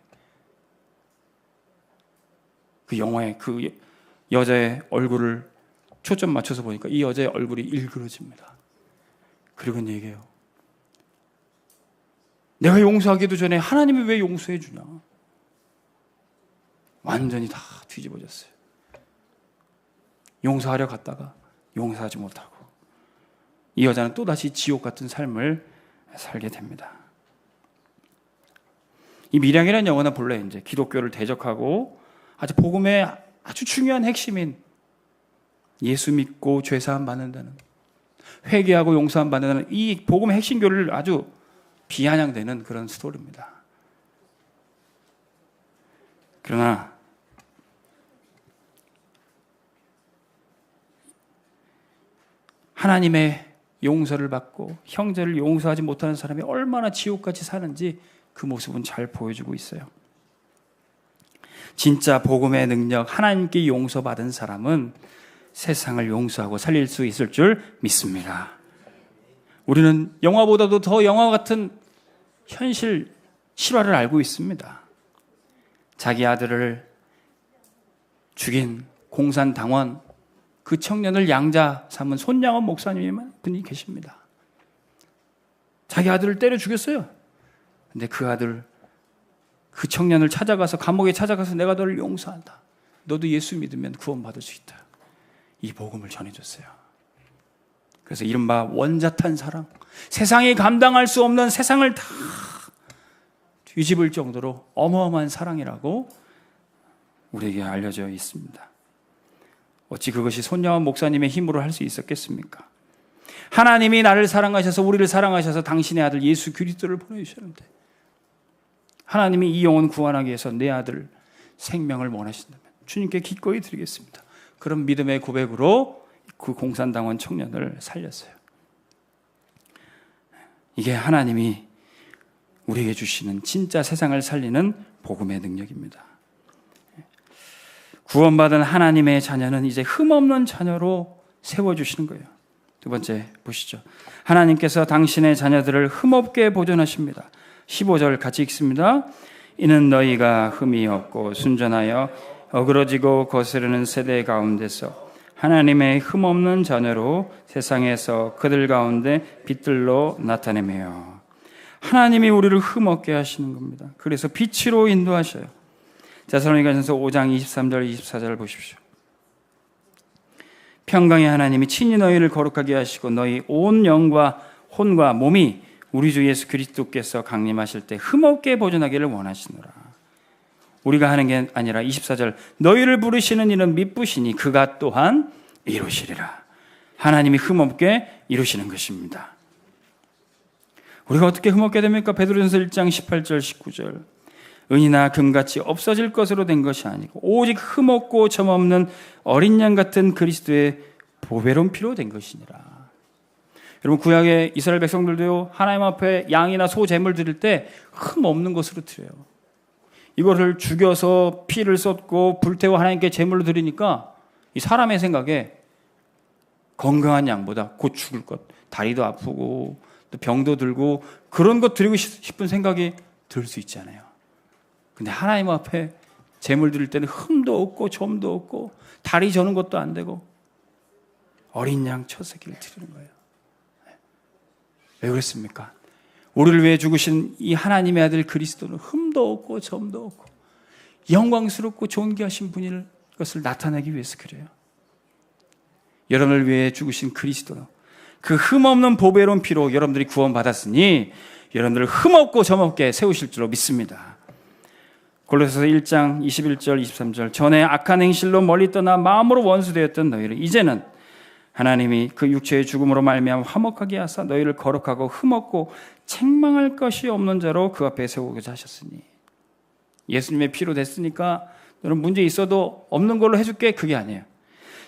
그 영화의 그 여자의 얼굴을 초점 맞춰서 보니까 이 여자의 얼굴이 일그러집니다. 그리고는 얘기해요. 내가 용서하기도 전에 하나님이 왜 용서해 주냐. 완전히 다 뒤집어졌어요. 용서하려 갔다가 용서하지 못하고 이 여자는 또다시 지옥 같은 삶을 살게 됩니다. 이 밀양이라는 영화는 본래 이제 기독교를 대적하고 아주 복음의 아주 중요한 핵심인 예수 믿고 죄사함 받는다는, 회개하고 용서함 받는다는 이 복음의 핵심 교리를 아주 비아냥대는 그런 스토리입니다. 그러나 하나님의 용서를 받고 형제를 용서하지 못하는 사람이 얼마나 지옥같이 사는지 그 모습은 잘 보여주고 있어요. 진짜 복음의 능력, 하나님께 용서받은 사람은 세상을 용서하고 살릴 수 있을 줄 믿습니다. 우리는 영화보다도 더 영화 같은 현실 실화를 알고 있습니다. 자기 아들을 죽인 공산당원 그 청년을 양자 삼은 손양원 목사님이란 분이 계십니다. 자기 아들을 때려 죽였어요. 근데 그 아들, 그 청년을 찾아가서 감옥에 찾아가서 내가 너를 용서한다. 너도 예수 믿으면 구원받을 수 있다. 이 복음을 전해줬어요. 그래서 이른바 원자탄 사랑, 세상이 감당할 수 없는 세상을 다 뒤집을 정도로 어마어마한 사랑이라고 우리에게 알려져 있습니다. 어찌 그것이 손녀와 목사님의 힘으로 할 수 있었겠습니까? 하나님이 나를 사랑하셔서, 우리를 사랑하셔서 당신의 아들 예수 그리스도를 보내주셨는데, 하나님이 이 영혼 구원하기 위해서 내 아들 생명을 원하신다면 주님께 기꺼이 드리겠습니다. 그런 믿음의 고백으로 그 공산당원 청년을 살렸어요. 이게 하나님이 우리에게 주시는 진짜 세상을 살리는 복음의 능력입니다. 구원받은 하나님의 자녀는 이제 흠없는 자녀로 세워주시는 거예요. 두 번째 보시죠. 하나님께서 당신의 자녀들을 흠없게 보존하십니다. 15절 같이 읽습니다. 이는 너희가 흠이 없고 순전하여 어그러지고 거스르는 세대 가운데서 하나님의 흠없는 자녀로 세상에서 그들 가운데 빛들로 나타내며, 하나님이 우리를 흠없게 하시는 겁니다. 그래서 빛으로 인도하셔요. 데살로니가전서 5장 23절 24절 보십시오. 평강의 하나님이 친히 너희를 거룩하게 하시고 너희 온 영과 혼과 몸이 우리 주 예수 그리스도께서 강림하실 때 흠없게 보존하기를 원하시노라. 우리가 하는 게 아니라 24절, 너희를 부르시는 이는 미쁘시니 그가 또한 이루시리라. 하나님이 흠없게 이루시는 것입니다. 우리가 어떻게 흠없게 됩니까? 베드로전서 1장 18절 19절, 은이나 금같이 없어질 것으로 된 것이 아니고 오직 흠없고 점없는 어린 양 같은 그리스도의 보배로운 피로 된 것이니라. 여러분, 구약의 이스라엘 백성들도요, 하나님 앞에 양이나 소 제물 드릴 때 흠없는 것으로 드려요. 이거를 죽여서 피를 쏟고 불태워 하나님께 제물로 드리니까 이 사람의 생각에 건강한 양보다 곧 죽을 것, 다리도 아프고 또 병도 들고 그런 것 드리고 싶은 생각이 들 수 있잖아요. 근데 하나님 앞에 제물 드릴 때는 흠도 없고 점도 없고 다리 저는 것도 안 되고 어린 양 첫 새끼를 드리는 거예요. 왜 그랬습니까? 우리를 위해 죽으신 이 하나님의 아들 그리스도는 흠도 없고 점도 없고 영광스럽고 존귀하신 분일 것을 나타내기 위해서 그래요. 여러분을 위해 죽으신 그리스도, 그 흠없는 보배로운 피로 여러분들이 구원받았으니 여러분들을 흠없고 점없게 세우실 줄로 믿습니다. 골로새서 1장 21절 23절, 전에 악한 행실로 멀리 떠나 마음으로 원수되었던 너희를 이제는 하나님이 그 육체의 죽음으로 말미암아 화목하게 하사 너희를 거룩하고 흠없고 책망할 것이 없는 자로 그 앞에 세우고자 하셨으니. 예수님의 피로 됐으니까 너는 문제 있어도 없는 걸로 해줄게, 그게 아니에요.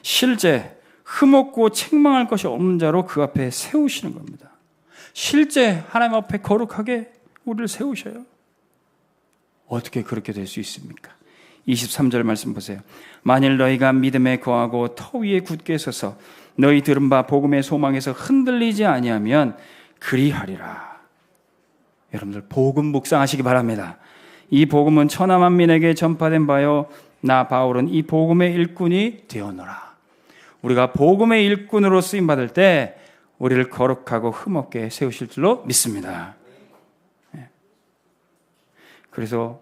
실제 흠없고 책망할 것이 없는 자로 그 앞에 세우시는 겁니다. 실제 하나님 앞에 거룩하게 우리를 세우셔요. 어떻게 그렇게 될 수 있습니까? 23절 말씀 보세요. 만일 너희가 믿음에 거하고 터 위에 굳게 서서 너희 들은 바 복음의 소망에서 흔들리지 아니하면 그리하리라. 여러분들 복음 묵상하시기 바랍니다. 이 복음은 천하 만민에게 전파된 바요 나 바울은 이 복음의 일꾼이 되었노라. 우리가 복음의 일꾼으로 쓰임 받을 때 우리를 거룩하고 흠없게 세우실 줄로 믿습니다. 그래서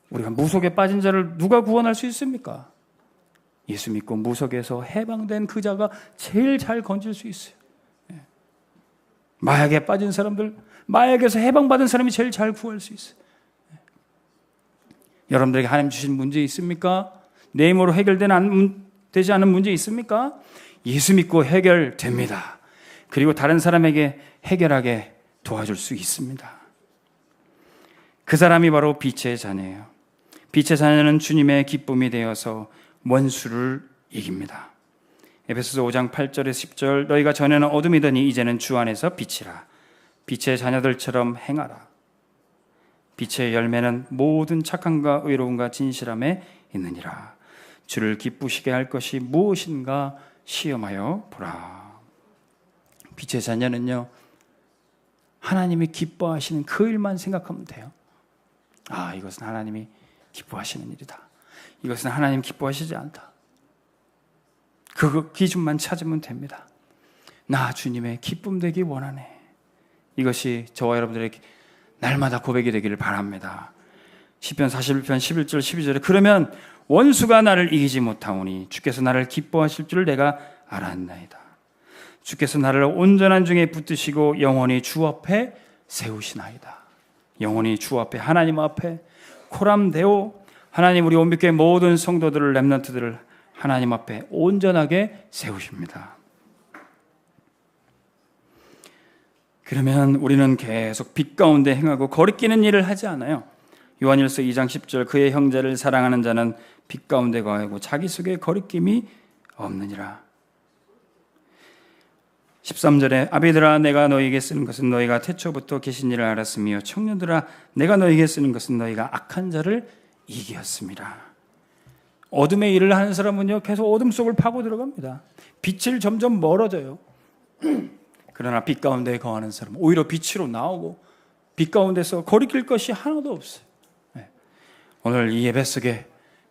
우리가 무속에 빠진 자를 누가 구원할 수 있습니까? 예수 믿고 무속에서 해방된 그 자가 제일 잘 건질 수 있어요. 마약에 빠진 사람들, 마약에서 해방받은 사람이 제일 잘 구할 수 있어요. 여러분들에게 하나님 주신 문제 있습니까? 내 힘으로 해결되지 않은 문제 있습니까? 예수 믿고 해결됩니다. 그리고 다른 사람에게 해결하게 도와줄 수 있습니다. 그 사람이 바로 빛의 자녀예요. 빛의 자녀는 주님의 기쁨이 되어서 원수를 이깁니다. 에베소서 5장 8절에서 10절, 너희가 전에는 어둠이더니 이제는 주 안에서 빛이라. 빛의 자녀들처럼 행하라. 빛의 열매는 모든 착함과 의로움과 진실함에 있느니라. 주를 기쁘시게 할 것이 무엇인가 시험하여 보라. 빛의 자녀는요, 하나님이 기뻐하시는 그 일만 생각하면 돼요. 아, 이것은 하나님이 기뻐하시는 일이다. 이것은 하나님 기뻐하시지 않다. 그 기준만 찾으면 됩니다. 나 주님의 기쁨 되기 원하네. 이것이 저와 여러분들에게 날마다 고백이 되기를 바랍니다. 시편 41편 11절 12절에 그러면 원수가 나를 이기지 못하오니 주께서 나를 기뻐하실 줄 내가 알았나이다. 주께서 나를 온전한 중에 붙드시고 영원히 주 앞에 세우시나이다. 영원히 주 앞에, 하나님 앞에 코람데오, 하나님 우리 온빛교회 모든 성도들을, 렘넌트들을 하나님 앞에 온전하게 세우십니다. 그러면 우리는 계속 빛 가운데 행하고 거리끼는 일을 하지 않아요. 요한일서 2장 10절, 그의 형제를 사랑하는 자는 빛 가운데 거하고 자기 속에 거리낌이 없느니라. 13절에 아비들아, 내가 너희에게 쓰는 것은 너희가 태초부터 계신 일을 알았으며 청년들아, 내가 너희에게 쓰는 것은 너희가 악한 자를 이기었습니다. 어둠의 일을 하는 사람은요, 계속 어둠 속을 파고 들어갑니다. 빛을 점점 멀어져요. 그러나 빛 가운데 거하는 사람은 오히려 빛으로 나오고 빛 가운데서 거리낄 것이 하나도 없어요. 오늘 이 예배 속에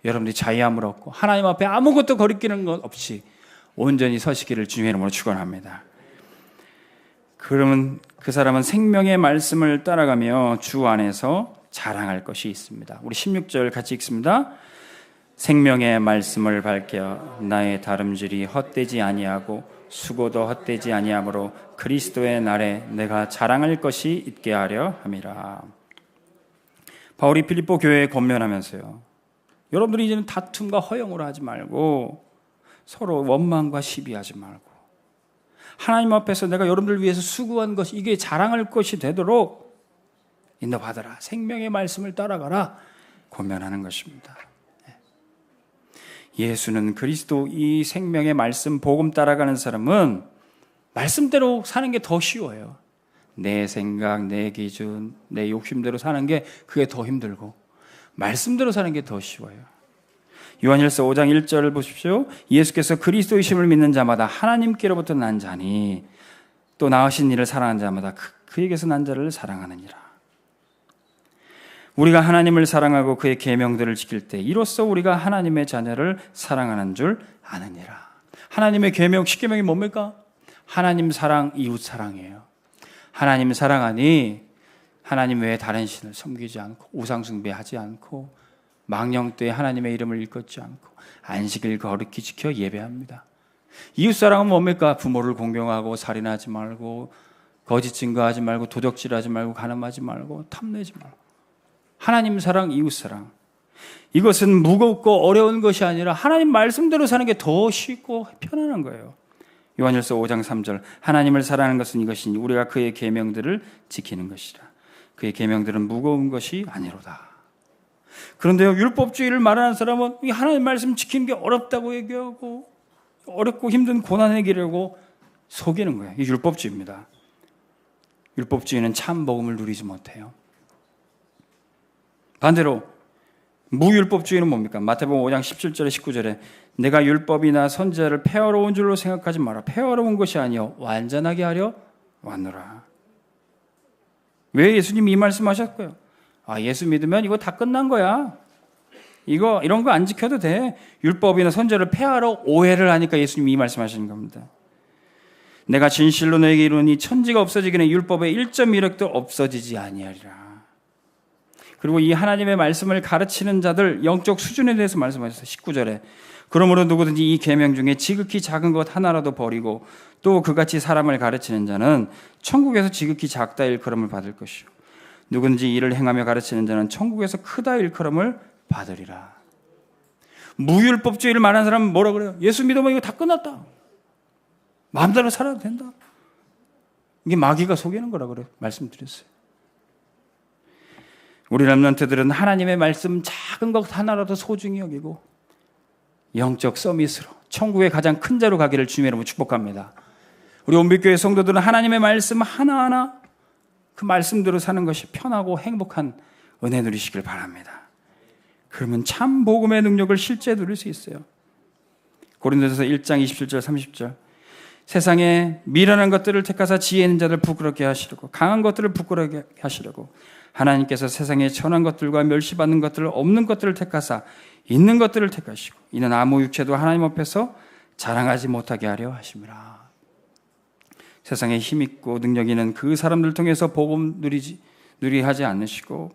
여러분들이 자유함을 얻고 하나님 앞에 아무것도 거리끼는 것 없이 온전히 서시기를 주님의 이름으로 축원합니다. 그러면 그 사람은 생명의 말씀을 따라가며 주 안에서 자랑할 것이 있습니다. 우리 16절 같이 읽습니다. 생명의 말씀을 밝혀 나의 다름질이 헛되지 아니하고 수고도 헛되지 아니하므로 그리스도의 날에 내가 자랑할 것이 있게 하려 함이라. 바울이 필립보 교회에 권면하면서요, 여러분들이 이제는 다툼과 허영으로 하지 말고 서로 원망과 시비하지 말고 하나님 앞에서 내가 여러분들 위해서 수고한 것이 이게 자랑할 것이 되도록 인도받아라, 생명의 말씀을 따라가라 권면하는 것입니다. 예수는 그리스도, 이 생명의 말씀 복음 따라가는 사람은 말씀대로 사는 게 더 쉬워요. 내 생각, 내 기준, 내 욕심대로 사는 게 그게 더 힘들고 말씀대로 사는 게 더 쉬워요. 요한일서 5장 1절을 보십시오. 예수께서 그리스도이심을 믿는 자마다 하나님께로부터 난 자니 또 나으신 이를 사랑하는 자마다 그에게서 난 자를 사랑하느니라. 우리가 하나님을 사랑하고 그의 계명들을 지킬 때 이로써 우리가 하나님의 자녀를 사랑하는 줄 아느니라. 하나님의 계명, 10계명이 뭡니까? 하나님 사랑, 이웃 사랑이에요. 하나님 사랑하니 하나님 외에 다른 신을 섬기지 않고 우상 숭배하지 않고 망령 때에 하나님의 이름을 일컫지 않고 안식일 거룩히 지켜 예배합니다. 이웃 사랑은 뭡니까? 부모를 공경하고 살인하지 말고 거짓 증거하지 말고 도적질하지 말고 간음하지 말고 탐내지 말고. 하나님 사랑, 이웃 사랑. 이것은 무겁고 어려운 것이 아니라 하나님 말씀대로 사는 게 더 쉽고 편안한 거예요. 요한일서 5장 3절, 하나님을 사랑하는 것은 이것이니 우리가 그의 계명들을 지키는 것이라. 그의 계명들은 무거운 것이 아니로다. 그런데요, 율법주의를 말하는 사람은 이 하나님 말씀 지키는 게 어렵다고 얘기하고 어렵고 힘든 고난의 길이라고 속이는 거예요. 이게 율법주의입니다. 율법주의는 참 복음을 누리지 못해요. 반대로 무율법주의는 뭡니까? 마태복음 5장 17절에 19절에 내가 율법이나 선지자를 폐허로운 줄로 생각하지 마라. 폐허로운 것이 아니요 완전하게 하려 왔노라. 왜 예수님이 이 말씀하셨고요? 예수 믿으면 이거 다 끝난 거야. 이런 거 안 지켜도 돼. 율법이나 선지자를 폐하러 오해를 하니까 예수님이 이 말씀하시는 겁니다. 내가 진실로 너에게 이르노니 천지가 없어지기는 율법의 1.1획도 없어지지 아니하리라. 그리고 이 하나님의 말씀을 가르치는 자들 영적 수준에 대해서 말씀하셨어요. 19절에 그러므로 누구든지 이 계명 중에 지극히 작은 것 하나라도 버리고 또 그같이 사람을 가르치는 자는 천국에서 지극히 작다 일컬음을 받을 것이요 누구든지 이를 행하며 가르치는 자는 천국에서 크다 일컬음을 받으리라. 무율법주의를 말하는 사람은 뭐라 그래요? 예수 믿으면 이거 다 끝났다. 마음대로 살아도 된다. 이게 마귀가 속이는 거라 그래요. 말씀드렸어요. 우리 렘넌트들은 하나님의 말씀 작은 것 하나라도 소중히 여기고 영적 서밋으로 천국의 가장 큰 자로 가기를 주님의 이름으로 축복합니다. 우리 온빛교회 성도들은 하나님의 말씀 하나하나 그 말씀대로 사는 것이 편하고 행복한 은혜 누리시길 바랍니다. 그러면 참 복음의 능력을 실제 누릴 수 있어요. 고린도전서 1장 27절 30절 세상에 미련한 것들을 택하사 지혜 있는 자들 부끄럽게 하시려고 강한 것들을 부끄럽게 하시려고 하나님께서 세상에 천한 것들과 멸시받는 것들을 없는 것들을 택하사 있는 것들을 택하시고 이는 아무 육체도 하나님 앞에서 자랑하지 못하게 하려 하심이라. 세상에 힘있고 능력 있는 그 사람들 통해서 복음 누리하지 않으시고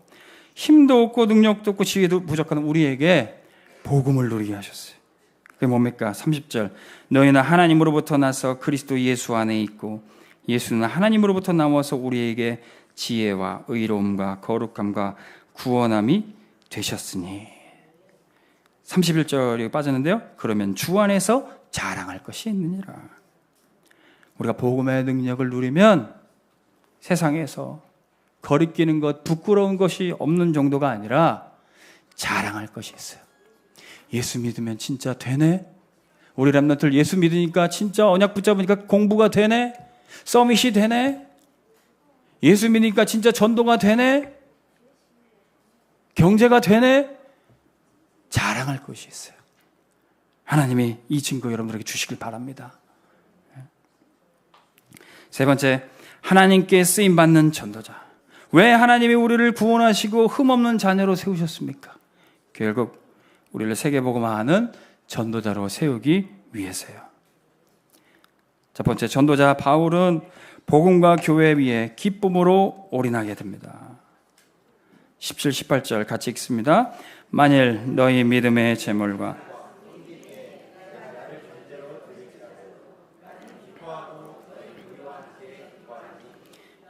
힘도 없고 능력도 없고 지혜도 부족한 우리에게 복음을 누리게 하셨어요. 그게 뭡니까? 30절. 너희는 하나님으로부터 나서 그리스도 예수 안에 있고 예수는 하나님으로부터 나와서 우리에게 지혜와 의로움과 거룩함과 구원함이 되셨으니. 31절이 빠졌는데요. 그러면 주 안에서 자랑할 것이 있느니라. 우리가 복음의 능력을 누리면 세상에서 거리끼는 것, 부끄러운 것이 없는 정도가 아니라 자랑할 것이 있어요. 예수 믿으면 진짜 되네? 우리 랩런트들 예수 믿으니까 진짜 언약 붙잡으니까 공부가 되네? 서밋이 되네? 예수 믿으니까 진짜 전도가 되네? 경제가 되네? 자랑할 것이 있어요. 하나님이 이 증거 여러분들에게 주시길 바랍니다. 세 번째, 하나님께 쓰임받는 전도자. 왜 하나님이 우리를 구원하시고 흠없는 자녀로 세우셨습니까? 결국 우리를 세계복음화하는 전도자로 세우기 위해서요. 첫 번째, 전도자 바울은 복음과 교회 위에 기쁨으로 올인하게 됩니다. 17, 18절 같이 읽습니다. 만일 너희 믿음의 제물과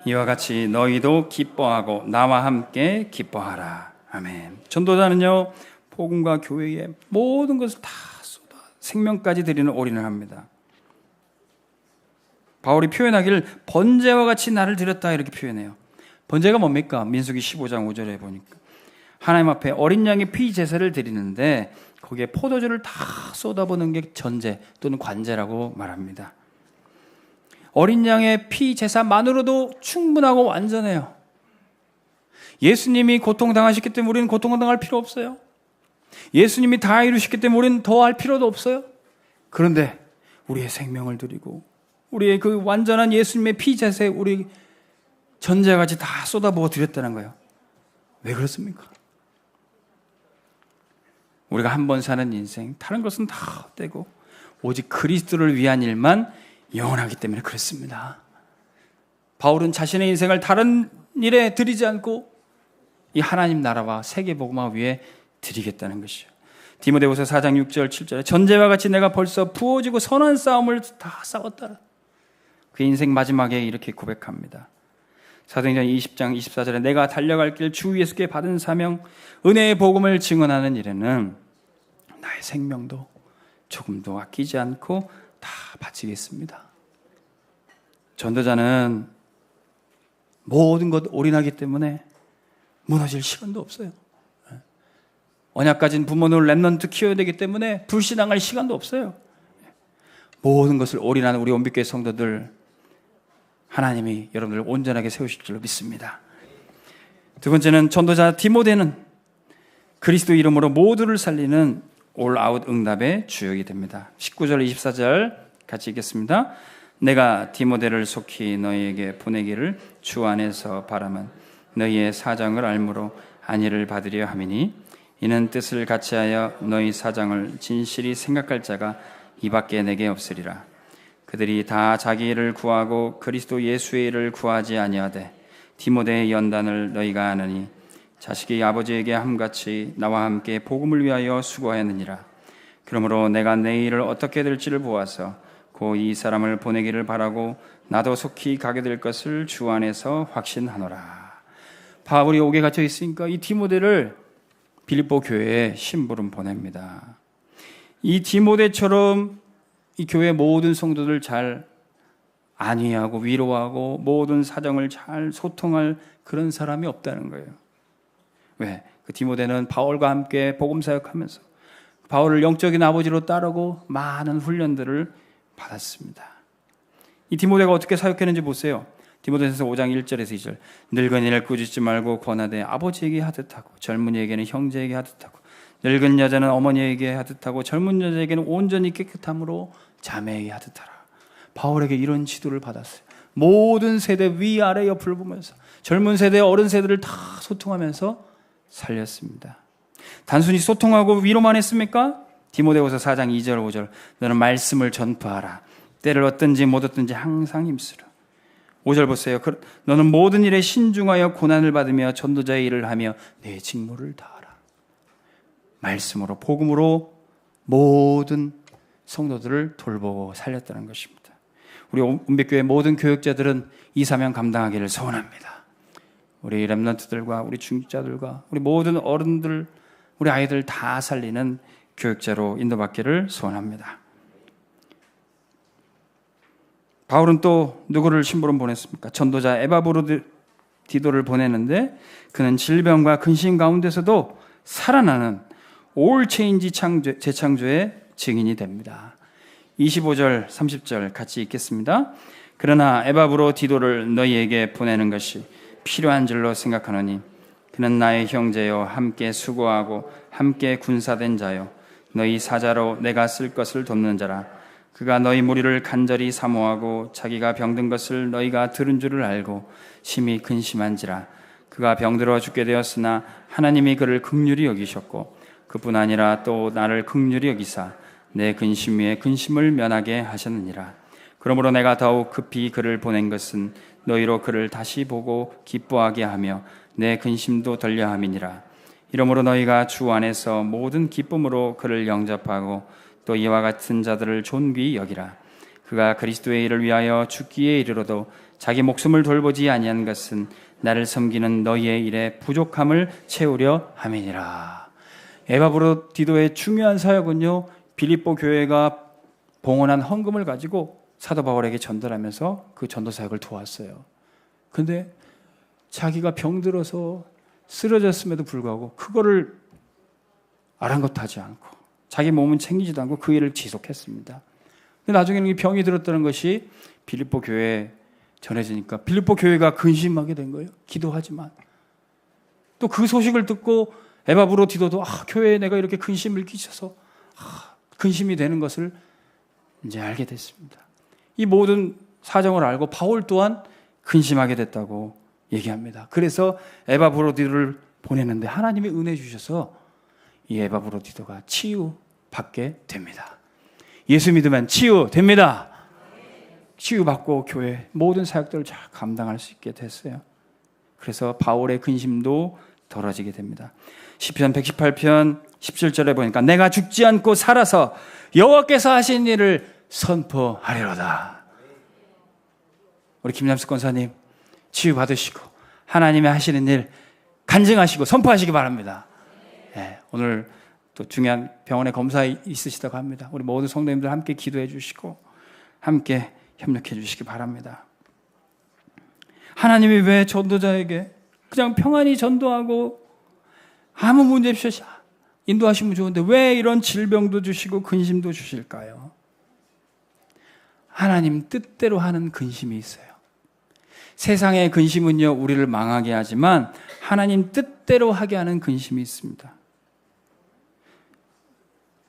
이와 같이 너희도 기뻐하고 나와 함께 기뻐하라. 아멘. 전도자는요, 복음과 교회에 모든 것을 다 쏟아 생명까지 드리는 올인을 합니다. 바울이 표현하기를 번제와 같이 나를 드렸다 이렇게 표현해요. 번제가 뭡니까? 민수기 15장 5절에 보니까 하나님 앞에 어린 양의 피 제사를 드리는데 거기에 포도주를 다 쏟아부는 게 전제 또는 관제라고 말합니다. 어린 양의 피 제사만으로도 충분하고 완전해요. 예수님이 고통당하셨기 때문에 우리는 고통당할 필요 없어요. 예수님이 다 이루셨기 때문에 우리는 더 할 필요도 없어요. 그런데 우리의 생명을 드리고 우리의 그 완전한 예수님의 피 제사에 우리 전제같이 다 쏟아부어 드렸다는 거예요. 왜 그렇습니까? 우리가 한 번 사는 인생, 다른 것은 다 헛되고 오직 그리스도를 위한 일만 영원하기 때문에 그렇습니다. 바울은 자신의 인생을 다른 일에 드리지 않고 이 하나님 나라와 세계복음화 위에 드리겠다는 것이죠. 디모데후서 4장 6절 7절에 전제와 같이 내가 벌써 부어지고 선한 싸움을 다 싸웠다. 그 인생 마지막에 이렇게 고백합니다. 사도행전 20장 24절에 내가 달려갈 길 주 예수께 받은 사명 은혜의 복음을 증언하는 일에는 나의 생명도 조금도 아끼지 않고 다 바치겠습니다. 전도자는 모든 것 올인하기 때문에 무너질 시간도 없어요. 언약 가진 부모는 렘넌트 키워야 되기 때문에 불신앙할 시간도 없어요. 모든 것을 올인하는 우리 온빛교회 성도들 하나님이 여러분들을 온전하게 세우실 줄로 믿습니다. 두 번째는 전도자 디모데는 그리스도 이름으로 모두를 살리는 올아웃 응답의 주역이 됩니다. 19절 24절 같이 읽겠습니다. 내가 디모데를 속히 너희에게 보내기를 주 안에서 바라면 너희의 사정을 알므로 안위를 받으려 함이니 이는 뜻을 같이하여 너희 사정을 진실히 생각할 자가 이밖에 내게 없으리라. 그들이 다 자기 일을 구하고 그리스도 예수의 일을 구하지 아니하되 디모데의 연단을 너희가 아느니 자식이 아버지에게 함같이 나와 함께 복음을 위하여 수고하였느니라. 그러므로 내가 내 일을 어떻게 될지를 보아서 곧 이 사람을 보내기를 바라고 나도 속히 가게 될 것을 주 안에서 확신하노라. 바울이 옥에 갇혀 있으니까 이 디모데를 빌립보 교회에 심부름 보냅니다. 이 디모데처럼 이 교회 모든 성도들 잘 안위하고 위로하고 모든 사정을 잘 소통할 그런 사람이 없다는 거예요. 왜? 그 디모데는 바울과 함께 복음 사역하면서 바울을 영적인 아버지로 따르고 많은 훈련들을 받았습니다. 이 디모데가 어떻게 사역했는지 보세요. 디모데전서 5장 1절에서 2절 늙은이를 꾸짖지 말고 권하되 아버지에게 하듯 하고 젊은이에게는 형제에게 하듯 하고 늙은 여자는 어머니에게 하듯 하고 젊은 여자에게는 온전히 깨끗함으로 자매에게 하듯 하라. 바울에게 이런 지도를 받았어요. 모든 세대 위아래 옆을 보면서 젊은 세대 어른 세대를 다 소통하면서 살렸습니다. 단순히 소통하고 위로만 했습니까? 디모데후서 4장 2절 5절 너는 말씀을 전파하라. 때를 얻든지 못 얻든지 항상 힘쓰라. 5절 보세요. 너는 모든 일에 신중하여 고난을 받으며 전도자의 일을 하며 내 직무를 다하라. 말씀으로 복음으로 모든 성도들을 돌보고 살렸다는 것입니다. 우리 운백교회 모든 교육자들은 이 사명 감당하기를 소원합니다. 우리 렘넌트들과 우리 중직자들과 우리 모든 어른들, 우리 아이들 다 살리는 교육자로 인도받기를 소원합니다. 바울은 또 누구를 심부름 보냈습니까? 전도자 에바브로디도를 보냈는데 그는 질병과 근심 가운데서도 살아나는 올 체인지 재창조의 증인이 됩니다. 25절, 30절 같이 읽겠습니다. 그러나 에바브로디도를 너희에게 보내는 것이 필요한 줄로 생각하노니 그는 나의 형제요 함께 수고하고 함께 군사된 자요 너희 사자로 내가 쓸 것을 돕는 자라. 그가 너희 무리를 간절히 사모하고 자기가 병든 것을 너희가 들은 줄을 알고 심히 근심한지라. 그가 병들어 죽게 되었으나 하나님이 그를 긍휼히 여기셨고 그뿐 아니라 또 나를 긍휼히 여기사 내 근심 위에 근심을 면하게 하셨느니라. 그러므로 내가 더욱 급히 그를 보낸 것은 너희로 그를 다시 보고 기뻐하게 하며 내 근심도 덜려 함이니라. 이러므로 너희가 주 안에서 모든 기쁨으로 그를 영접하고 또 이와 같은 자들을 존귀히 여기라. 그가 그리스도의 일을 위하여 죽기에 이르러도 자기 목숨을 돌보지 아니한 것은 나를 섬기는 너희의 일에 부족함을 채우려 함이니라. 에바브로디도의 중요한 사역은요, 빌립보 교회가 봉헌한 헌금을 가지고 사도 바울에게 전달하면서 그 전도 사역을 도왔어요. 근데 자기가 병들어서 쓰러졌음에도 불구하고 그거를 아랑곳하지 않고 자기 몸은 챙기지도 않고 그 일을 지속했습니다. 근데 나중에는 이 병이 들었다는 것이 빌립보 교회에 전해지니까 빌립보 교회가 근심하게 된 거예요. 기도하지만 또 그 소식을 듣고 에바브로디도도 교회에 내가 이렇게 근심을 끼쳐서 근심이 되는 것을 이제 알게 됐습니다. 이 모든 사정을 알고 바울 또한 근심하게 됐다고 얘기합니다. 그래서 에바브로디도를 보냈는데 하나님이 은혜 주셔서 이 에바브로디도가 치유받게 됩니다. 예수 믿으면 치유됩니다. 치유받고 교회 모든 사역들을 잘 감당할 수 있게 됐어요. 그래서 바울의 근심도 덜어지게 됩니다. 시편 118편 17절에 보니까 내가 죽지 않고 살아서 여호와께서 하신 일을 선포하리로다. 우리 김남숙 권사님 치유받으시고 하나님이 하시는 일 간증하시고 선포하시기 바랍니다. 네, 오늘 또 중요한 병원에 검사 있으시다고 합니다. 우리 모든 성도님들 함께 기도해 주시고 함께 협력해 주시기 바랍니다. 하나님이 왜 전도자에게 그냥 평안히 전도하고 아무 문제 없이 인도하시면 좋은데 왜 이런 질병도 주시고 근심도 주실까요? 하나님 뜻대로 하는 근심이 있어요. 세상의 근심은요, 우리를 망하게 하지만 하나님 뜻대로 하게 하는 근심이 있습니다.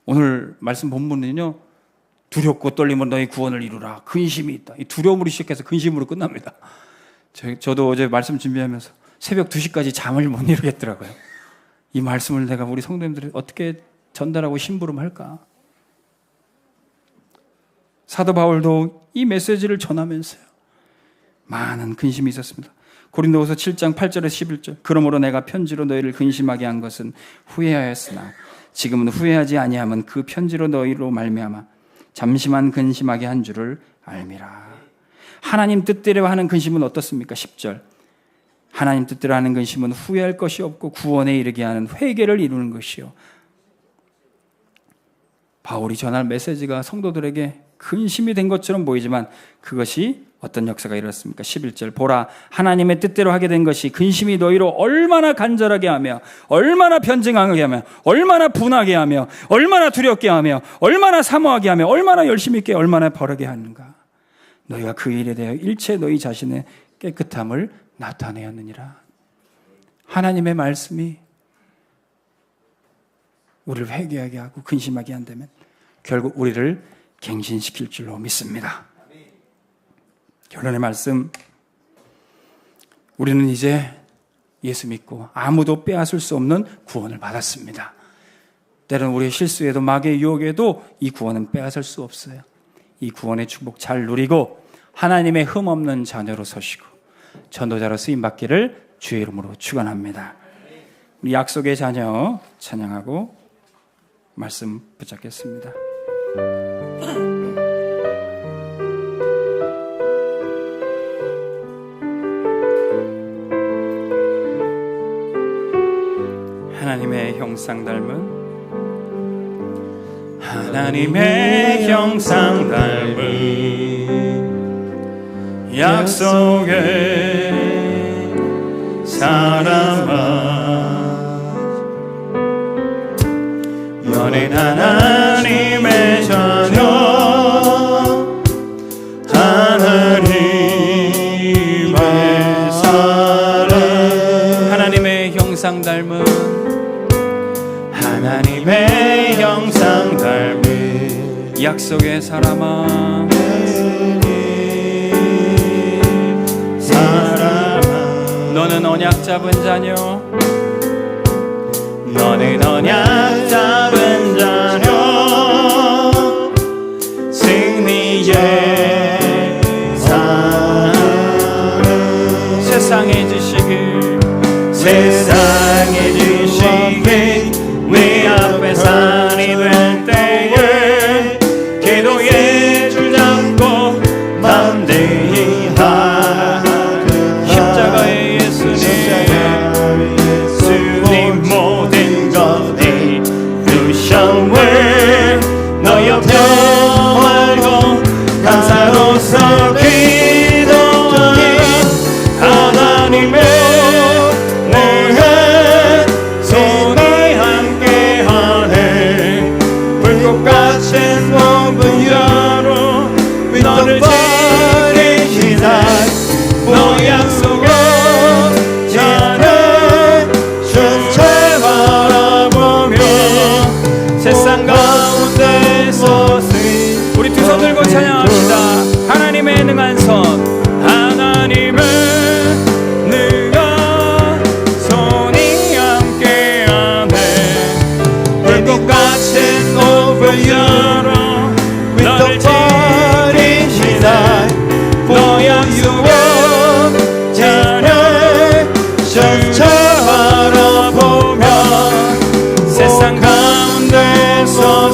오늘 말씀 본문은요, 두렵고 떨림은 너희 구원을 이루라. 근심이 있다. 이 두려움으로 시작해서 근심으로 끝납니다. 저도 어제 말씀 준비하면서 새벽 2시까지 잠을 못 이루겠더라고요. 이 말씀을 내가 우리 성도님들이 어떻게 전달하고 심부름할까? 사도 바울도 이 메시지를 전하면서요, 많은 근심이 있었습니다. 고린도후서 7장 8절에서 11절. 그러므로 내가 편지로 너희를 근심하게 한 것은 후회하였으나 지금은 후회하지 아니함은 그 편지로 너희로 말미암아 잠시만 근심하게 한 줄을 알미라. 하나님 뜻대로 하는 근심은 어떻습니까? 10절. 하나님 뜻대로 하는 근심은 후회할 것이 없고 구원에 이르게 하는 회개를 이루는 것이요. 바울이 전할 메시지가 성도들에게 근심이 된 것처럼 보이지만 그것이 어떤 역사가 일어났습니까? 11절. 보라, 하나님의 뜻대로 하게 된 것이 근심이 너희로 얼마나 간절하게 하며 얼마나 변증하게 하며 얼마나 분하게 하며 얼마나 두렵게 하며 얼마나 사모하게 하며 얼마나 열심히 있게 얼마나 바르게 하는가. 너희가 그 일에 대하여 일체 너희 자신의 깨끗함을 나타내었느니라. 하나님의 말씀이 우리를 회개하게 하고 근심하게 한다면 결국 우리를 갱신시킬 줄로 믿습니다. 결론의 말씀, 우리는 이제 예수 믿고 아무도 빼앗을 수 없는 구원을 받았습니다. 때로는 우리의 실수에도 마귀의 유혹에도 이 구원은 빼앗을 수 없어요. 이 구원의 축복 잘 누리고 하나님의 흠없는 자녀로 서시고 전도자로 쓰임받기를 주의 이름으로 축원합니다. 우리 약속의 자녀 찬양하고 말씀 붙잡겠습니다. 하나님의 형상 닮은 하나님의 형상 닮은 약속의 사람아 너는 하나님의 자녀 하나님의 사람 하나님의 형상 닮은 하나님의 형상 닮은 약속의 사람아 너는 언약 잡은 자녀 너는 언약 잡은 자녀 승리의 사람 세상의 지식을 네 앞에 산이 될 때에 기도의 줄 잡고 담대히 십자가의 예수님 모든 것 이루셨네 너 옆에 말고 감사로서 기도하니 하나님의 내게 손이 함께하네 불꽃같은 높은 자로 너를 지키시다 너 약속은 자네 주체 바라보며 세상 가운데서 우리 두 손 들고 찬양합시다. 하나님의 능한 손 하나님의 능한 손이 함께하네 불꽃같은 높은 자로 너를 지키시다 너 약속은 자네 주체 바라보며 세상 가운데서